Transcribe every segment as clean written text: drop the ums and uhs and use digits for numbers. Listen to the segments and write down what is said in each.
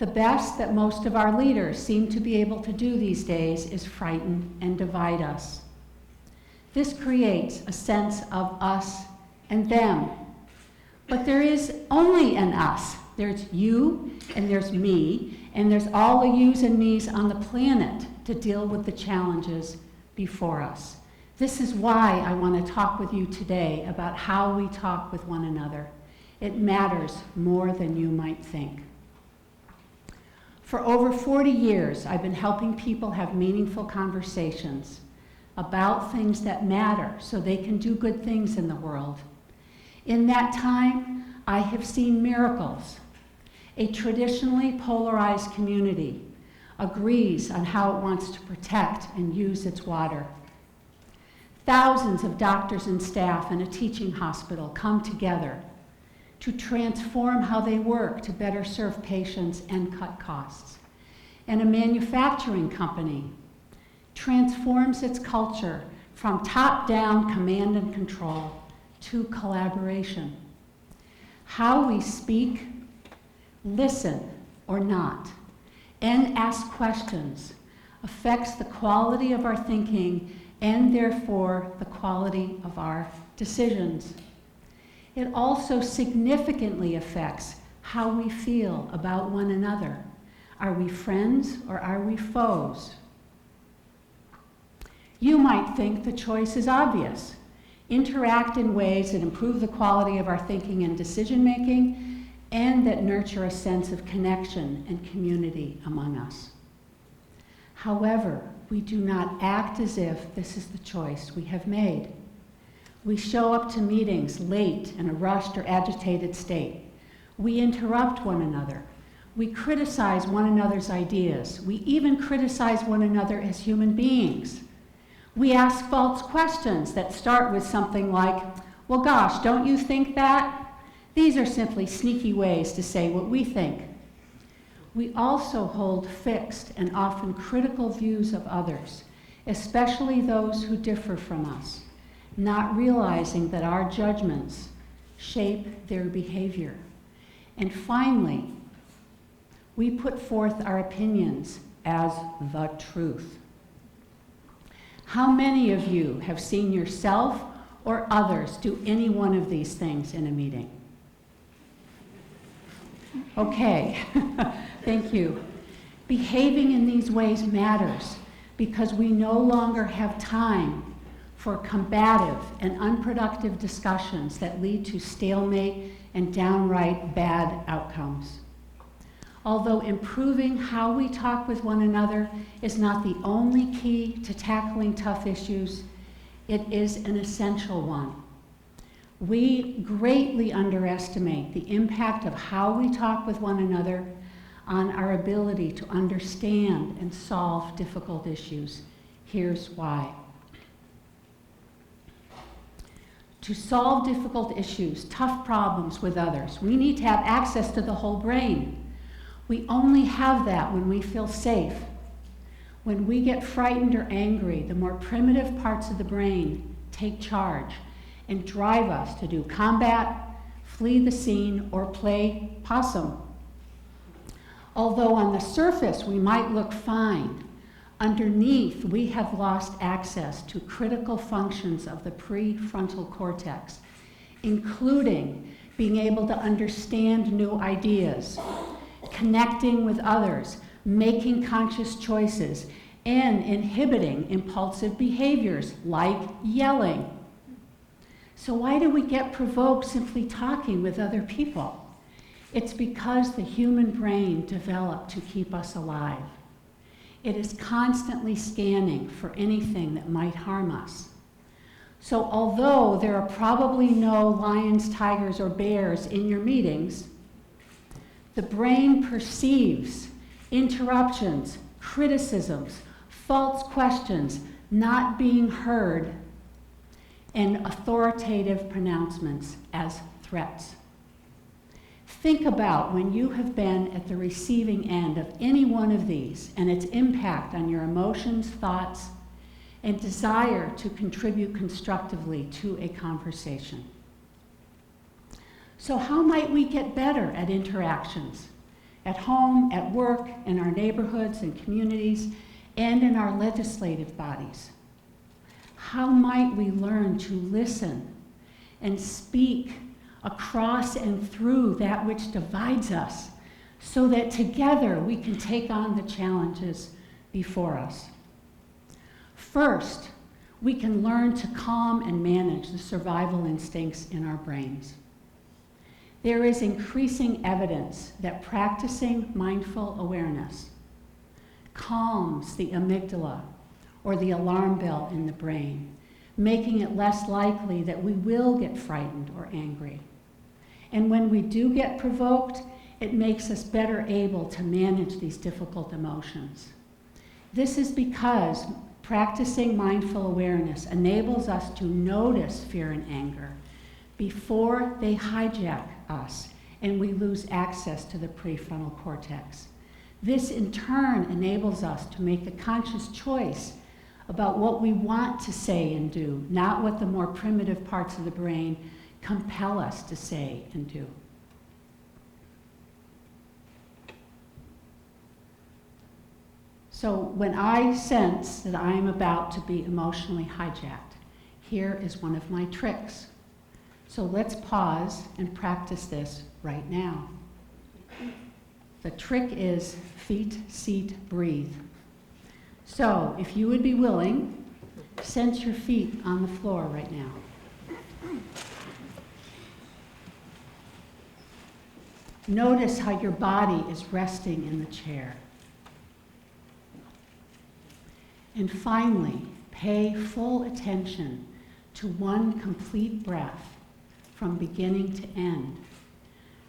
The best that most of our leaders seem to be able to do these days is frighten and divide us. This creates a sense of us and them. But there is only an us. There's you, and there's me, and there's all the yous and me's on the planet to deal with the challenges before us. This is why I want to talk with you today about how we talk with one another. It matters more than you might think. For over 40 years, I've been helping people have meaningful conversations about things that matter so they can do good things in the world. In that time, I have seen miracles. A traditionally polarized community agrees on how it wants to protect and use its water. Thousands of doctors and staff in a teaching hospital come together to transform how they work to better serve patients and cut costs. And a manufacturing company transforms its culture from top-down command and control to collaboration. How we speak, listen or not, and ask questions affects the quality of our thinking and therefore the quality of our decisions. It also significantly affects how we feel about one another. Are we friends or are we foes? You might think the choice is obvious. Interact in ways that improve the quality of our thinking and decision-making, and that nurture a sense of connection and community among us. However, we do not act as if this is the choice we have made. We show up to meetings late in a rushed or agitated state. We interrupt one another. We criticize one another's ideas. We even criticize one another as human beings. We ask false questions that start with something like, well, gosh, don't you think that? These are simply sneaky ways to say what we think. We also hold fixed and often critical views of others, especially those who differ from us, not realizing that our judgments shape their behavior. And finally, we put forth our opinions as the truth. How many of you have seen yourself or others do any one of these things in a meeting? Okay, thank you. Behaving in these ways matters because we no longer have time for combative and unproductive discussions that lead to stalemate and downright bad outcomes. Although improving how we talk with one another is not the only key to tackling tough issues, it is an essential one. We greatly underestimate the impact of how we talk with one another on our ability to understand and solve difficult issues. Here's why. To solve difficult issues, tough problems with others, we need to have access to the whole brain. We only have that when we feel safe. When we get frightened or angry, the more primitive parts of the brain take charge and drive us to do combat, flee the scene, or play possum. Although on the surface we might look fine, underneath we have lost access to critical functions of the prefrontal cortex, including being able to understand new ideas, connecting with others, making conscious choices, and inhibiting impulsive behaviors like yelling. So why do we get provoked simply talking with other people? It's because the human brain developed to keep us alive. It is constantly scanning for anything that might harm us. So although there are probably no lions, tigers, or bears in your meetings, the brain perceives interruptions, criticisms, false questions, not being heard, and authoritative pronouncements as threats. Think about when you have been at the receiving end of any one of these and its impact on your emotions, thoughts, and desire to contribute constructively to a conversation. So how might we get better at interactions? at home, at work, in our neighborhoods and communities, and in our legislative bodies. How might we learn to listen and speak across and through that which divides us, so that together we can take on the challenges before us? First, we can learn to calm and manage the survival instincts in our brains. There is increasing evidence that practicing mindful awareness calms the amygdala, or the alarm bell in the brain, making it less likely that we will get frightened or angry. And when we do get provoked, it makes us better able to manage these difficult emotions. This is because practicing mindful awareness enables us to notice fear and anger before they hijack us and we lose access to the prefrontal cortex. This in turn enables us to make a conscious choice about what we want to say and do, not what the more primitive parts of the brain compel us to say and do. So when I sense that I am about to be emotionally hijacked, here is one of my tricks. So let's pause and practice this right now. The trick is feet, seat, breathe. So if you would be willing, sense your feet on the floor right now. Notice how your body is resting in the chair. And finally, pay full attention to one complete breath from beginning to end,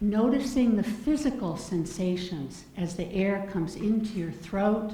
noticing the physical sensations as the air comes into your throat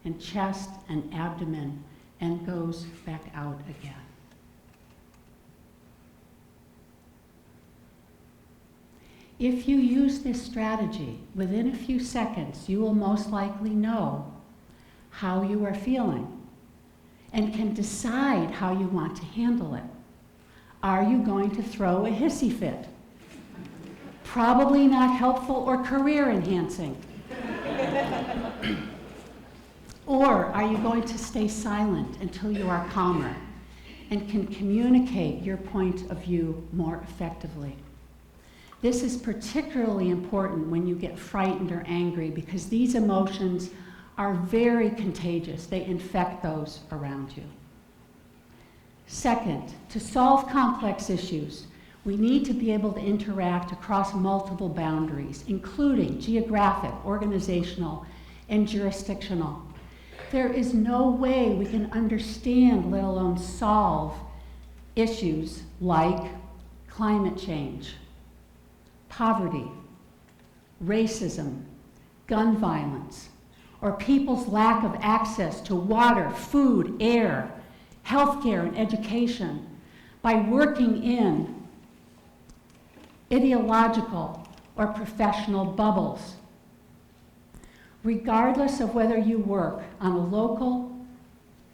and chest and abdomen and goes back out again. If you use this strategy, within a few seconds, you will most likely know how you are feeling and can decide how you want to handle it. Are you going to throw a hissy fit? Probably not helpful or career enhancing. Or are you going to stay silent until you are calmer and can communicate your point of view more effectively? This is particularly important when you get frightened or angry, because these emotions are very contagious. They infect those around you. Second, to solve complex issues, we need to be able to interact across multiple boundaries, including geographic, organizational, and jurisdictional. There is no way we can understand, let alone solve, issues like climate change, poverty, racism, gun violence, or people's lack of access to water, food, air, healthcare, and education by working in ideological or professional bubbles. Regardless of whether you work on a local,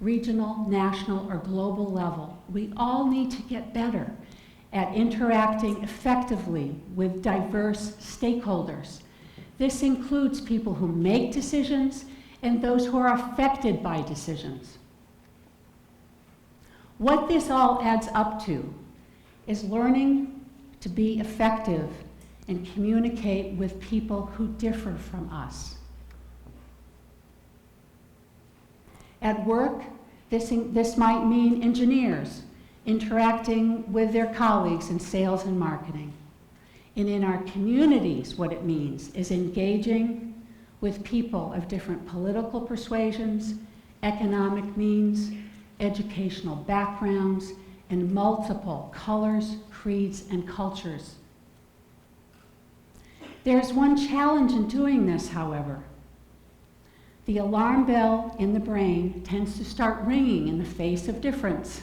regional, national, or global level, we all need to get better at interacting effectively with diverse stakeholders. This includes people who make decisions and those who are affected by decisions. What this all adds up to is learning to be effective and communicate with people who differ from us. At work, this might mean engineers interacting with their colleagues in sales and marketing. And in our communities, what it means is engaging with people of different political persuasions, economic means, educational backgrounds, and multiple colors, creeds, and cultures. There's one challenge in doing this, however. The alarm bell in the brain tends to start ringing in the face of difference.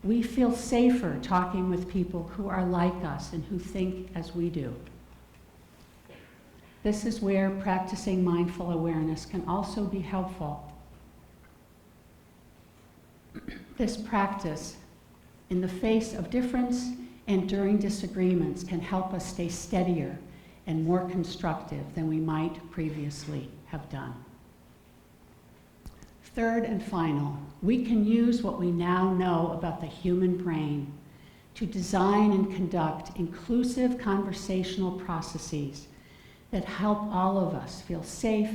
We feel safer talking with people who are like us and who think as we do. This is where practicing mindful awareness can also be helpful. This practice, in the face of difference and during disagreements, can help us stay steadier and more constructive than we might previously have done. Third and final, we can use what we now know about the human brain to design and conduct inclusive conversational processes that help all of us feel safe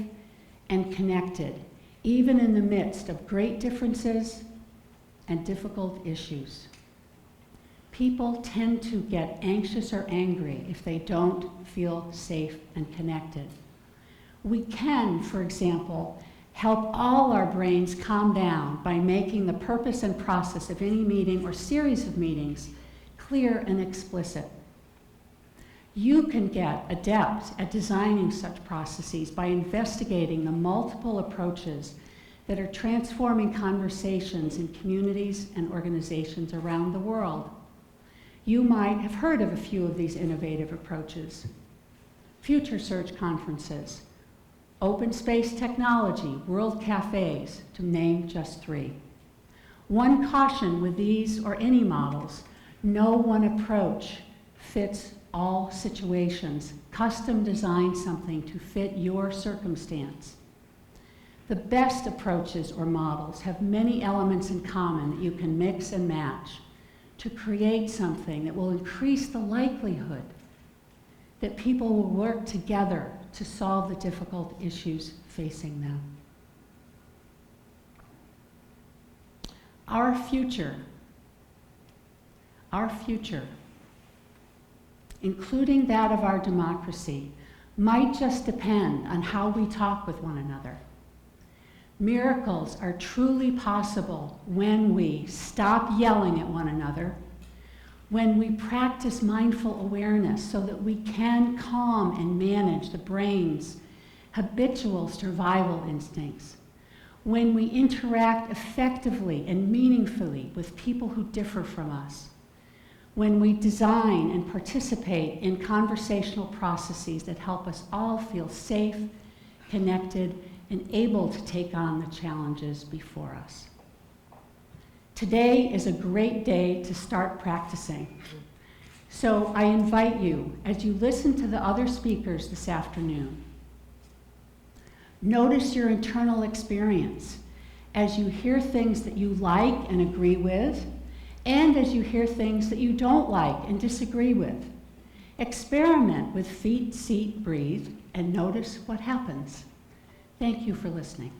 and connected, even in the midst of great differences and difficult issues. People tend to get anxious or angry if they don't feel safe and connected. We can, for example, help all our brains calm down by making the purpose and process of any meeting or series of meetings clear and explicit. You can get adept at designing such processes by investigating the multiple approaches that are transforming conversations in communities and organizations around the world. You might have heard of a few of these innovative approaches. Future Search conferences, open space technology, world cafes, to name just 3. One caution with these or any models: no one approach fits all situations. Custom design something to fit your circumstance. The best approaches or models have many elements in common that you can mix and match to create something that will increase the likelihood that people will work together to solve the difficult issues facing them. Our future, including that of our democracy, might just depend on how we talk with one another. Miracles are truly possible when we stop yelling at one another, when we practice mindful awareness so that we can calm and manage the brain's habitual survival instincts, when we interact effectively and meaningfully with people who differ from us, when we design and participate in conversational processes that help us all feel safe, connected, and able to take on the challenges before us. Today is a great day to start practicing. So I invite you, as you listen to the other speakers this afternoon, notice your internal experience as you hear things that you like and agree with, and as you hear things that you don't like and disagree with. Experiment with feet, seat, breathe, and notice what happens. Thank you for listening.